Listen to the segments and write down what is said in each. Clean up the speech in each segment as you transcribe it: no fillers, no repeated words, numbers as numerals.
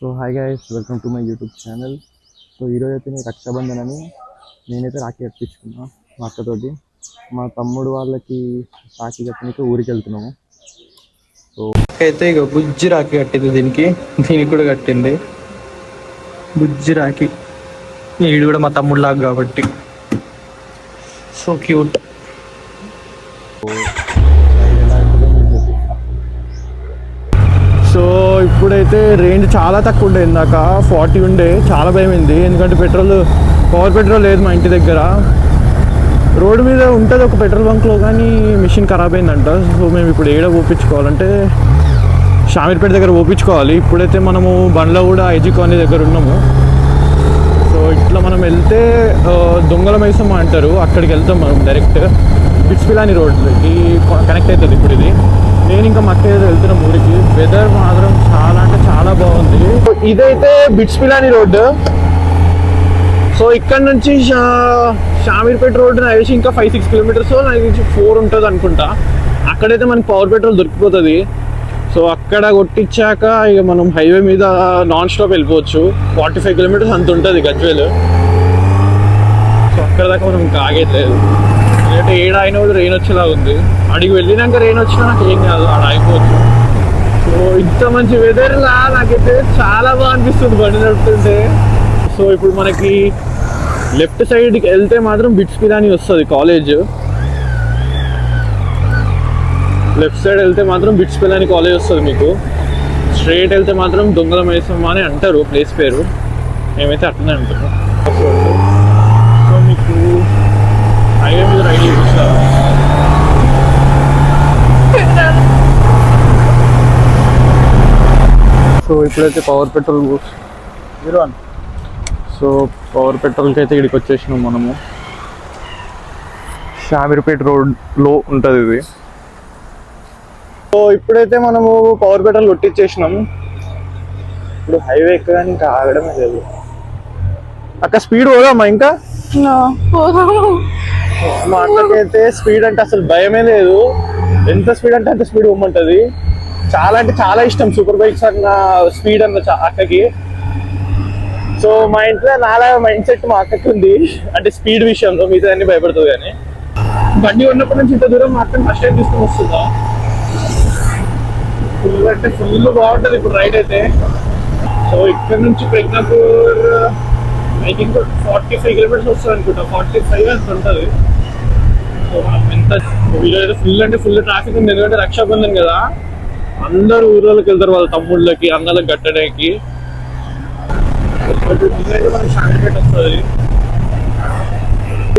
So hi guys, welcome to my YouTube channel. So ఈరోజు అయితే నేను రక్షాబంధన్ అని నేనైతే రాఖీ కట్టించుకున్నా మా అక్కతోటి. మా తమ్ముడు వాళ్ళకి రాఖీ కట్టడానికి ఊరికి వెళ్తున్నాము. సో అయితే ఇక బుజ్జి రాఖీ కట్టింది, దీనికి కూడా కట్టింది బుజ్జి రాఖీ. వీడు కూడా మా తమ్ముడు లాగా కాబట్టి సో క్యూట్. సో ఇప్పుడైతే రేంజ్ చాలా తక్కువ ఉండే, ఇందాక 40 ఉండే. చాలా భయమైంది ఎందుకంటే పవర్ పెట్రోల్ లేదు మా ఇంటి దగ్గర. రోడ్డు మీద ఉంటుంది ఒక పెట్రోల్ బంక్లో, కానీ మిషన్ ఖరాబ్ అయిందంట. సో మేము ఇప్పుడు ఏడ పోపించుకోవాలంటే షామీర్పేట దగ్గర పోపించుకోవాలి. ఇప్పుడైతే మనము బండ్లో కూడా ఐజీ కాలనీ దగ్గర ఉన్నాము. సో ఇట్లా మనం వెళ్తే దొంగల మైసమ్మ అంటారు, అక్కడికి వెళ్తాం మనం డైరెక్ట్. బిట్స్పిలాని రోడ్కి కనెక్ట్ అవుతుంది ఇప్పుడు ఇది. నేను ఇంకా మక్క వెళ్తున్నాం ఊరికి. వెదర్ మాత్రం చాలా అంటే చాలా బాగుంది. ఇదైతే బిట్స్పిలాని రోడ్డు. సో ఇక్కడ నుంచి షామీర్పేట రోడ్డు నాకు తెలిసి ఇంకా 5-6 కిలోమీటర్స్, నాకు తెలిసి 4 ఉంటుంది అనుకుంటా. అక్కడైతే మనకి పవర్ పెట్రోల్ దొరికిపోతుంది. సో అక్కడ కొట్టించాక ఇక మనం హైవే మీద నాన్ స్టాప్ వెళ్ళిపోవచ్చు. 45 కిలోమీటర్స్ అంత ఉంటుంది గజ్వేల్. సో అక్కడ దాకా మనం ఇంకా ఆగేట్లేదు. ఎందుకంటే ఏడ అయినా కూడా రెయిన్ వచ్చేలా ఉంది. అడిగి వెళ్ళినాక రెయిన్ వచ్చినా నాకు ఏం కాదు, ఆడ అయిపోవచ్చు. సో ఇంత మంచి వెదర్లా నాకైతే చాలా బాగా అనిపిస్తుంది బండి నడుపుతుంటే. సో ఇప్పుడు మనకి లెఫ్ట్ సైడ్కి వెళ్తే మాత్రం బిట్స్పిలాని వస్తుంది కాలేజ్. లెఫ్ట్ సైడ్ వెళ్తే మాత్రం బిట్స్పిలాని కాలేజ్ వస్తుంది మీకు. స్ట్రైట్ వెళ్తే మాత్రం దొంగల మైసమ్మ అని అంటారు ప్లేస్ పేరు. మేమైతే అట్లనే అంటాము. సో మీకు హైవే మీద రైడ్ చేపిస్తారు. సో ఇప్పుడైతే పవర్ పెట్రోల్ పవర్ పెట్రోల్కి అయితే ఇక్కడికి వచ్చేసినాం మనము. షామీర్పేట రోడ్లో ఉంటుంది ఇది. సో ఇప్పుడైతే మనము పవర్ పెట్రోల్ కొట్టించేసినాము. ఇప్పుడు హైవే ఎక్కగానే ఇంకా ఆగడమే లేదు. అక్క స్పీడ్ పోదామా ఇంకా? మా అక్కకైతే స్పీడ్ అంటే అసలు భయమే లేదు. ఎంత స్పీడ్ అంటే అంత స్పీడ్ పోమంటది. చాలా అంటే చాలా ఇష్టం సూపర్ బైక్స్ అన్న స్పీడ్ అన్న అక్కకి. సో మా ఇంట్లో నాలా మైండ్ సెట్ మా అక్కకి ఉంది, అంటే స్పీడ్ విషయంలో. మిగతా అన్ని భయపడుతుంది. కానీ బండి ఉన్నప్పటి నుంచి ఇంత దూరం మా అక్కని ఫస్ట్ టైం తీసుకుని వస్తుందా. ఫుల్ అంటే ఫుల్ బాగుంటుంది ఇప్పుడు రైడ్ అయితే. సో ఇక్కడ నుంచి ప్రజ్ఞాపూర్ ఐ థింక్ 45 కిలోమీటర్స్ వస్తుంది అనుకుంటా. 45 అంత ఉంటుంది. సో మనం ఎంత వీళ్ళైతే ఫుల్ అంటే ఫుల్ ట్రాఫిక్ ఉంది, ఎందుకంటే రక్షాబంధన్ కదా. అందరూ ఊళ్ళకి వెళ్తారు వాళ్ళ తమ్ముళ్ళకి అన్నలకు కట్టడానికి. ఇదైతే మనకి షామీర్పేట వస్తుంది.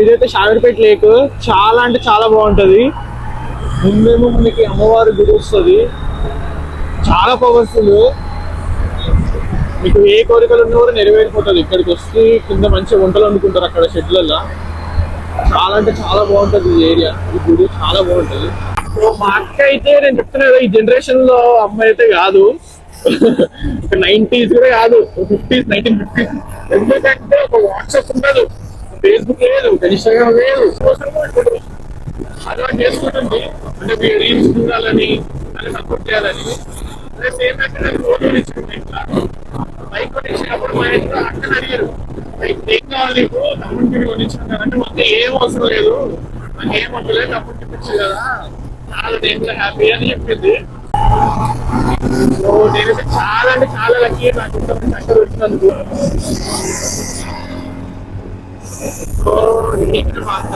ఇదైతే షామీర్పేట లేక్. చాలా అంటే చాలా బాగుంటుంది. ముందేమో మనకి అమ్మవారి గుడి వస్తుంది, చాలా పవర్ఫుల్. మీకు ఏ కోరికలు ఉన్నా కూడా నెరవేరిపోతుంది. ఇక్కడికి వస్తే కింద మంచిగా వంటలు వండుకుంటారు అక్కడ షెడ్లలో. చాలా అంటే చాలా బాగుంటుంది ఈ ఏరియా. ఈ గుడి చాలా బాగుంటుంది. సో మా అక్క అయితే నేను చెప్తున్నా కదా, ఈ జనరేషన్ లో అమ్మాయి అయితే కాదు. 90s కూడా కాదు, 50s 1950s. ఎందుకంటే ఒక వాట్సాప్ ఉండదు, ఫేస్బుక్ లేదు, ఇన్స్టాగ్రామ్ లేదు. అలా చేసుకుంటుంది. అంటే మీరు రీల్స్ చూడాలని, అని సపోర్ట్ చేయాలని. అదే సేమ్ అక్కడ ఫోటో తీసుకుంటే బైక్ కొనిచ్చినప్పుడు మా ఇంట్లో అక్కడ అడిగారు, బైక్ ఏం కావాలి నీకు, తమ్ముడికి కొనిచ్చాను అంటే మాకు ఏం అవసరం లేదు, నాకు ఏం అవ్వలేదు, తమ్ముడికి ఇప్పించింది కదా, చాలా నేను హ్యాపీ అని చెప్పింది. సో నేనైతే చాలా అంటే చాలా లక్కీ నాకు ఇంతమంది అక్కడ వచ్చినందుకు. సో ఇక్కడ మాట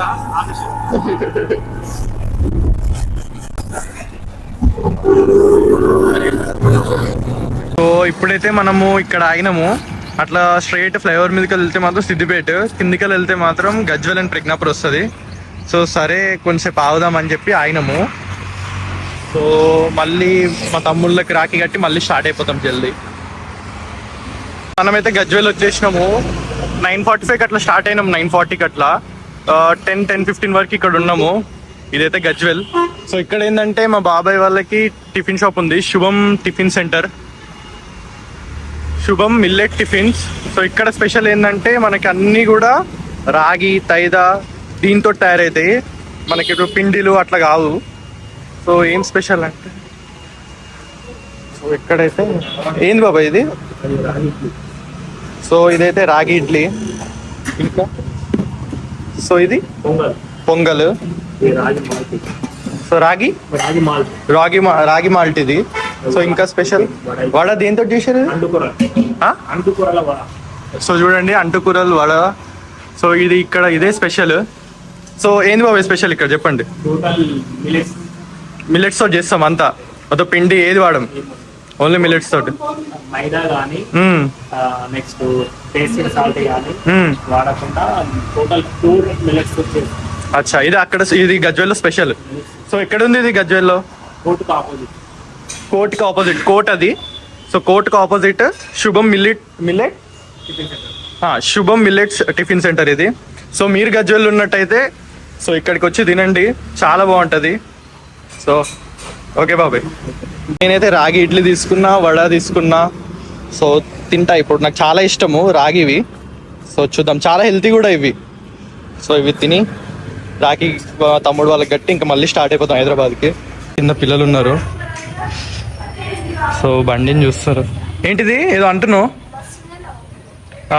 సో ఇప్పుడైతే మనము ఇక్కడ ఆగినాము. అట్లా స్ట్రైట్ ఫ్లైఓవర్ మీదకి వెళ్తే మాత్రం సిద్దిపేట, కిందికి వెళ్తే మాత్రం గజ్వేల్ అండ్ ప్రజ్ఞాపూర్ వస్తుంది. సో సరే కొంచెంసేపు ఆగుదామని చెప్పి ఆగినాము. సో మళ్ళీ మా తమ్ముళ్ళకి రాఖీ కట్టి మళ్ళీ స్టార్ట్ అయిపోతాం జల్దీ. మనమైతే గజ్వేల్ వచ్చేసినాము. 9:45కి అట్లా స్టార్ట్ అయినాం, 9:40కి అట్లా. 10-10:15 వరకు ఇక్కడ ఉన్నాము. ఇదైతే గజ్వేల్. సో ఇక్కడ ఏంటంటే మా బాబాయ్ వాళ్ళకి టిఫిన్ షాప్ ఉంది, శుభం టిఫిన్ సెంటర్, శుభం మిల్లెట్ టిఫిన్స్. సో ఇక్కడ స్పెషల్ ఏంటంటే మనకి అన్నీ కూడా రాగి తైదా దీంతో తయారవుతాయి. మనకి ఇప్పుడు పిండిలు అట్లా కావు. సో ఏం స్పెషల్ అంటే, సో ఇక్కడైతే ఏంది బాబా ఇది అది రాగి ఇడ్లీ. సో ఇదైతే రాగి ఇడ్లీ. ఇంకా సో ఇది పొంగల్. పొంగల్. ఇది రాగి మాల్ట్. సో రాగి మాల్ట్. రాగి మాల్ట్ ఇది. సో ఇంకా స్పెషల్ వడ దేంతో చేశారు ఇది? అంటుకూరల వడ. సో చూడండి అంటుకూరలు వడ. సో ఇది ఇక్కడ ఇదే స్పెషల్. సో ఏంది బాబు స్పెషల్ ఇక్కడ చెప్పండి. టోటల్ మిల్లెట్స్ తోటి చేస్తాం అంతా, మొత్తం పిండి ఏది వాడడం, ఓన్లీ మిల్లెట్స్ తోటి. మైదా కానీ నెక్స్ట్ టేస్టెడ్ సాల్ట్ కానీ వాడకుండా టోటల్ ప్యూర్ మిల్లెట్స్ తోటి. అచ్చా ఇది అక్కడ ఇది గజ్వేల్లో స్పెషల్. సో ఎక్కడ ఉంది ఇది గజ్వేల్లో? కోర్టుకు ఆపోజిట్. కోర్టుకి ఆపోజిట్ కోర్ట్ అది. సో కోర్టుకి ఆపోజిట్ శుభం మిల్లెట్ శుభం మిల్లెట్స్ టిఫిన్ సెంటర్ ఇది. సో మీరు గజ్వేల్ ఉన్నట్టయితే సో ఇక్కడికి వచ్చి తినండి, చాలా బాగుంటుంది. సో ఓకే బాబాయ్. నేనైతే రాగి ఇడ్లీ తీసుకున్నా, వడ తీసుకున్నా. సో తింటా ఇప్పుడు, నాకు చాలా ఇష్టము రాగివి. సో చూద్దాం, చాలా హెల్తీ కూడా ఇవి. సో ఇవి తిని రాగి తమ్ముడు వాళ్ళకి గట్టి ఇంకా మళ్ళీ స్టార్ట్ అయిపోతాం హైదరాబాద్కి. కింద పిల్లలు ఉన్నారు, సో బండిని చూస్తారు. ఏంటిది ఏదో అంటున్నావు?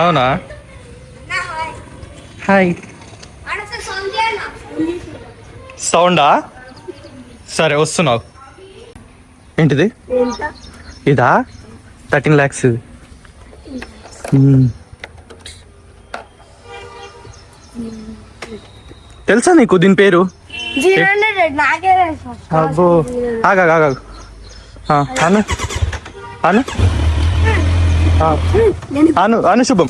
అవునా, హాయ్. సౌండా? సరే వస్తున్నావు. ఏంటిది ఇదా? 13 lakhs ఇది. తెలుసా నీకు దీని పేరు? అబ్బో ఆగా అను అను అను అను శుభం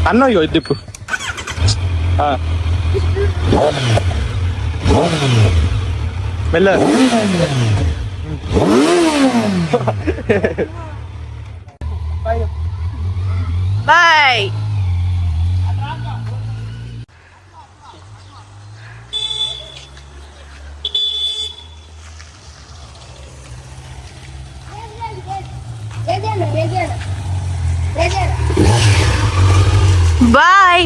అన్నయ్యో ఇది ఇప్పుడు మెల్ల. బాయ్. బాయ్.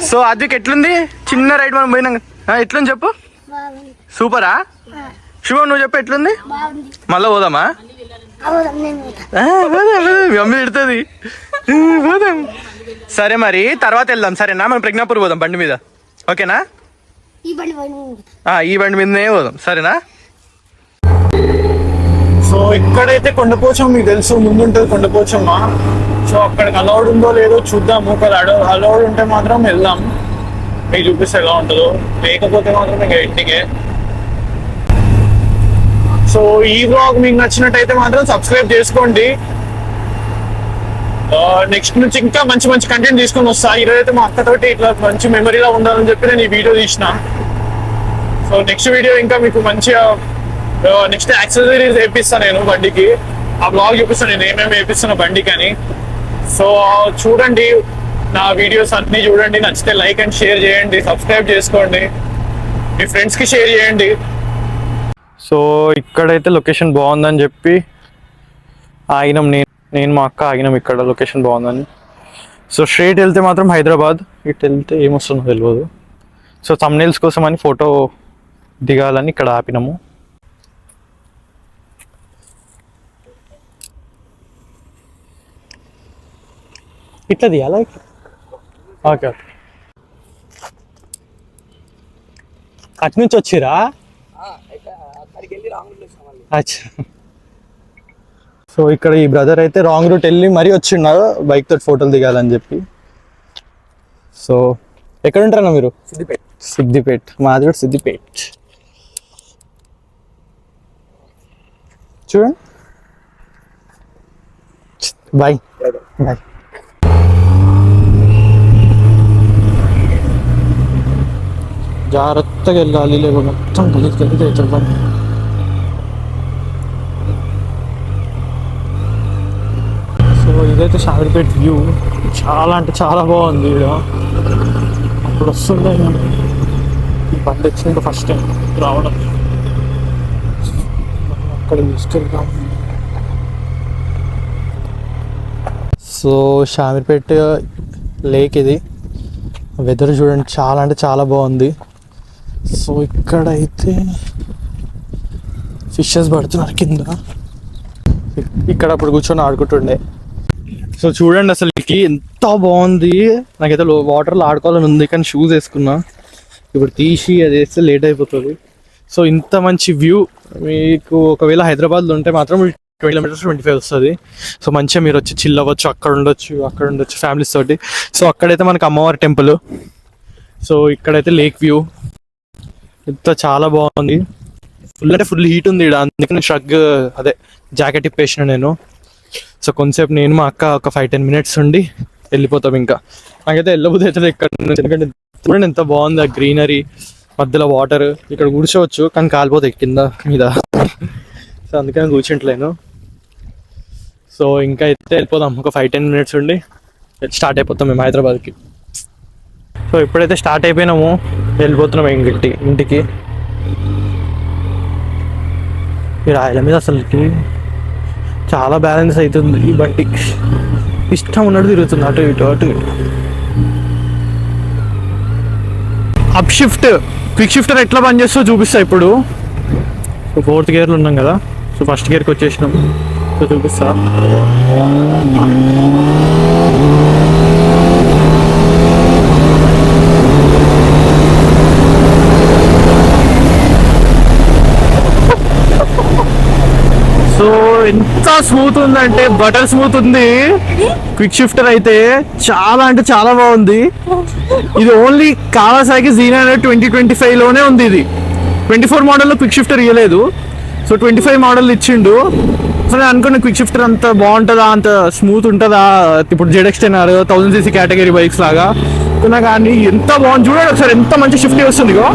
సో అద్విక్ ఎట్లుంది చిన్న రైడ్ మనం పోయినాం, ఎట్లుంది చెప్పు? సూపరా? శుభం నువ్వు చెప్పు ఎట్లుంది? మళ్ళా పోదామా? మీ అమ్మ తిడుతుంది. పోదాం సరే మరి తర్వాత వెళ్దాం సరేనా? మనం ప్రజ్ఞాపూర్ పోదాం బండి మీద, ఓకేనా? ఈ బండి మీదనే పోదాం సరేనా? సో ఇక్కడైతే కొండపోచమ్మ మీకు తెలుసు, ముందుంటుంది కొండపోచమ్మ. సో అక్కడికి అలౌడ్ ఉందో లేదో చూద్దాము. ఒకవేళ అలౌడ్ ఉంటే మాత్రం వెళ్దాం, మీకు చూపిస్తే ఎలా ఉంటుందో. లేకపోతే మాత్రం ఇంకా ఇంటికే. సో ఈ వ్లాగ్ మీకు నచ్చినట్టయితే మాత్రం సబ్స్క్రైబ్ చేసుకోండి. నెక్స్ట్ నుంచి ఇంకా మంచి మంచి కంటెంట్ తీసుకొని వస్తా. ఈరోజు అయితే మా అక్కతోటి ఇట్లా మంచి మెమరీలా ఉండాలని చెప్పి నేను ఈ వీడియో తీసిన. సో నెక్స్ట్ వీడియో ఇంకా మీకు మంచిగా నెక్స్ట్ యాక్సెసరీస్ వేపిస్తాను నేను బండికి. ఆ బ్లాగ్ చూపిస్తాను నేను ఏమేమి వేపిస్తున్నా బండికి అని. సో చూడండి, నా వీడియోస్ అన్ని చూడండి, నచ్చితే లైక్ అండ్ షేర్ చేయండి, సబ్స్క్రైబ్ చేసుకోండి, మీ ఫ్రెండ్స్కి షేర్ చేయండి. సో ఇక్కడైతే లొకేషన్ బాగుందని చెప్పి ఆగినాం, నేను మా అక్క ఆగినాం ఇక్కడ లొకేషన్ బాగుందని. సో స్ట్రైట్ వెళ్తే మాత్రం హైదరాబాద్, ఇటు వెళ్తే ఏమొస్తుందో తెలియదు. సో థంబ్నెయిల్స్ కోసం అని ఫోటో దిగాలని ఇక్కడ ఆపినాము. ఇట్లా దిగాలా? ఓకే, అటు నుంచి వచ్చిరా? అచ్చా. సో ఇక్కడ ఈ బ్రదర్ అయితే రాంగ్ రూట్ వెళ్ళి మరీ వచ్చిన్నారు బైక్ తోటి ఫోటోలు దిగాలని చెప్పి. సో ఎక్కడ ఉంటారన్నా మీరు? సిద్దిపేట్. మాది కూడా సిద్దిపేట్. చూడండి, బాయ్ బాయ్. జాగ్రత్తగా వెళ్ళాలి, లేకపోతే మొత్తం గలీజ్ గలీజ్ అవుతుంది. సో ఇదైతే షామీర్పేట్ వ్యూ, చాలా అంటే చాలా బాగుంది. ఇక్కడ అప్పుడు వస్తుండే ఈ బండి వచ్చింది ఫస్ట్ టైం రావడం. అక్కడ తీసుకెళ్తాం. సో షామీర్పేట్ లేక్ ఇది. వెదర్ చూడండి, చాలా అంటే చాలా బాగుంది. సో ఇక్కడైతే ఫిషెస్ పడుతున్నారు కింద. ఇక్కడ అప్పుడు కూర్చొని ఆడుకుంటుండే. సో చూడండి అసలుకి ఎంత బాగుంది. నాకైతే వాటర్లో ఆడుకోవాలని ఉంది కానీ షూస్ వేసుకున్నా. ఇప్పుడు తీసి అది వేస్తే లేట్ అయిపోతుంది. సో ఇంత మంచి వ్యూ మీకు ఒకవేళ హైదరాబాద్లో ఉంటే మాత్రం 20 కిలోమీటర్స్ 25 వస్తుంది. సో మంచిగా మీరు వచ్చి చిల్ అవ్వచ్చు, అక్కడ ఉండొచ్చు ఫ్యామిలీస్ తోటి. సో అక్కడైతే మనకి అమ్మవారి టెంపుల్. సో ఇక్కడైతే లేక్ వ్యూ ఇంత చాలా బాగుంది. ఫుల్ అంటే ఫుల్ హీట్ ఉంది ఇక్కడ, అందుకని అదే జాకెట్ ఇప్పేసిన నేను. సో కొంతసేపు నేను మా అక్క ఒక 5-10 మినిట్స్ ఉండి వెళ్ళిపోతాం. ఇంకా నాకైతే వెళ్ళబోతే అవుతుంది ఇక్కడ నుంచి, ఎందుకంటే చూడండి ఎంత బాగుంది ఆ గ్రీనరీ, మధ్యలో వాటర్. ఇక్కడ కూర్చోవచ్చు కానీ కాలిపోతాయి కింద మీద. సో అందుకని కూర్చుంటలేను. సో ఇంకా అయితే వెళ్ళిపోదాం, ఒక 5-10 మినిట్స్ ఉండి స్టార్ట్ అయిపోతాం మేము హైదరాబాద్కి. సో ఇప్పుడైతే స్టార్ట్ అయిపోయినాము, వెళ్ళిపోతున్నాము ఇంటికి. ఈ రాయల మీద అసలుకి చాలా బ్యాలెన్స్ అవుతుంది ఈ బండి, ఇష్టం ఉన్నట్టు తిరుగుతుంది అటు ఇటు. అప్ షిఫ్ట్, క్విక్ షిఫ్టర్ ఎట్లా పనిచేస్తుందో చూపిస్తా ఇప్పుడు. సో 4th గేర్లో ఉన్నాం కదా, సో ఫస్ట్ గేర్కి వచ్చేసినాం. సో చూపిస్తా. సో ఎంత స్మూత్ ఉందంటే బటర్ స్మూత్ ఉంది క్విక్ షిఫ్టర్ అయితే. చాలా అంటే చాలా బాగుంది. ఇది ఓన్లీ కావాసాకి Z900 2025 లోనే ఉంది. ఇది 24 మోడల్లో క్విక్ షిఫ్టర్ ఇవ్వలేదు. సో 25 మోడల్ ఇచ్చిండు. సో నేను అనుకున్న క్విక్ షిఫ్టర్ అంత బాగుంటుందా, అంత స్మూత్ ఉంటుందా, ఇప్పుడు ZX10R 1000cc కేటగిరీ బైక్స్ లాగా అనుకున్నా. కానీ ఎంత బాగుంది చూడండి ఒకసారి, ఎంత మంచి షిఫ్ట్ వస్తుంది. ఇగో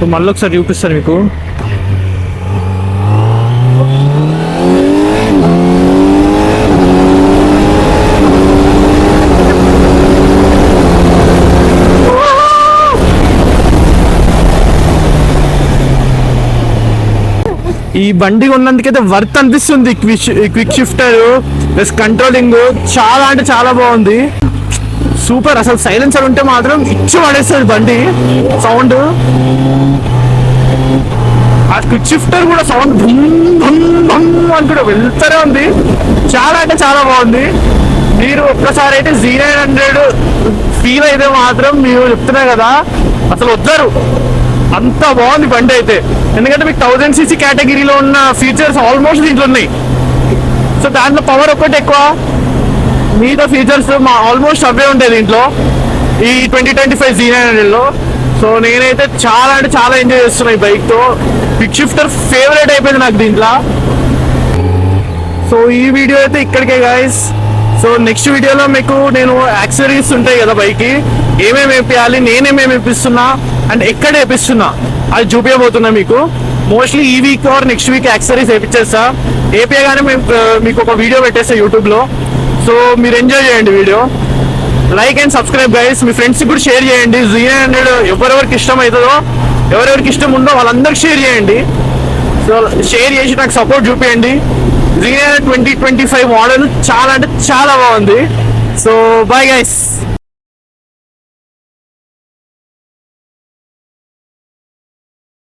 సో మళ్ళీ ఒకసారి చూపిస్తాను మీకు. ఈ బండి ఉన్నందుకైతే వర్త్ అనిపిస్తుంది. క్విక్ షిఫ్టర్ ప్లస్ కంట్రోలింగ్ చాలా అంటే చాలా బాగుంది, సూపర్. అసలు సైలెన్సర్ ఉంటే మాత్రం ఇచ్చి పడేస్తుంది బండి సౌండ్. ఆ క్విక్ షిఫ్టర్ కూడా సౌండ్ అనుకుంటే వెళ్తూనే ఉంది. చాలా అంటే చాలా బాగుంది. మీరు ఒక్కసారి అయితే Z900 ఫీల్ అయితే మాత్రం మీరు చెప్తున్నా కదా అసలు వద్దరు, అంత బాగుంది బండి అయితే. ఎందుకంటే మీకు 1000cc కేటగిరీలో ఉన్న ఫీచర్స్ ఆల్మోస్ట్ దీంట్లో ఉన్నాయి. సో దాంట్లో పవర్ ఒక్కటి ఎక్కువ, మిగతా ఫీచర్స్ ఆల్మోస్ట్ అవే ఉంటాయి దీంట్లో ఈ 2025 Z900లో. సో నేనైతే చాలా అంటే చాలా ఎంజాయ్ చేస్తున్నా ఈ బైక్తో. క్విక్ షిఫ్టర్ ఫేవరెట్ అయిపోయింది నాకు దీంట్లో. సో ఈ వీడియో అయితే ఇక్కడికే గైస్. సో నెక్స్ట్ వీడియోలో మీకు నేను యాక్సెసరీస్ ఉంటాయి కదా బైక్కి, ఏమేమి వేపియాలి, నేనేమేమి వేపిస్తున్నా అండ్ ఎక్కడ వేపిస్తున్నా అది చూపించబోతున్నా మీకు. మోస్ట్లీ ఈ week or next week accessories వేపించేస్తా. వేపియగానే మీకు ఒక వీడియో పెట్టేస్తా యూట్యూబ్లో. సో మీరు ఎంజాయ్ చేయండి video. Like and subscribe guys. మీ ఫ్రెండ్స్కి కూడా షేర్ చేయండి. Z900 ఎవరెవరికి ఇష్టం అవుతుందో, ఎవరెవరికి ఇష్టం ఉందో వాళ్ళందరికి షేర్ చేయండి. సో షేర్ చేసి నాకు సపోర్ట్ చూపించండి. Z900 2025 మోడల్ చాలా అంటే చాలా బాగుంది. So bye guys.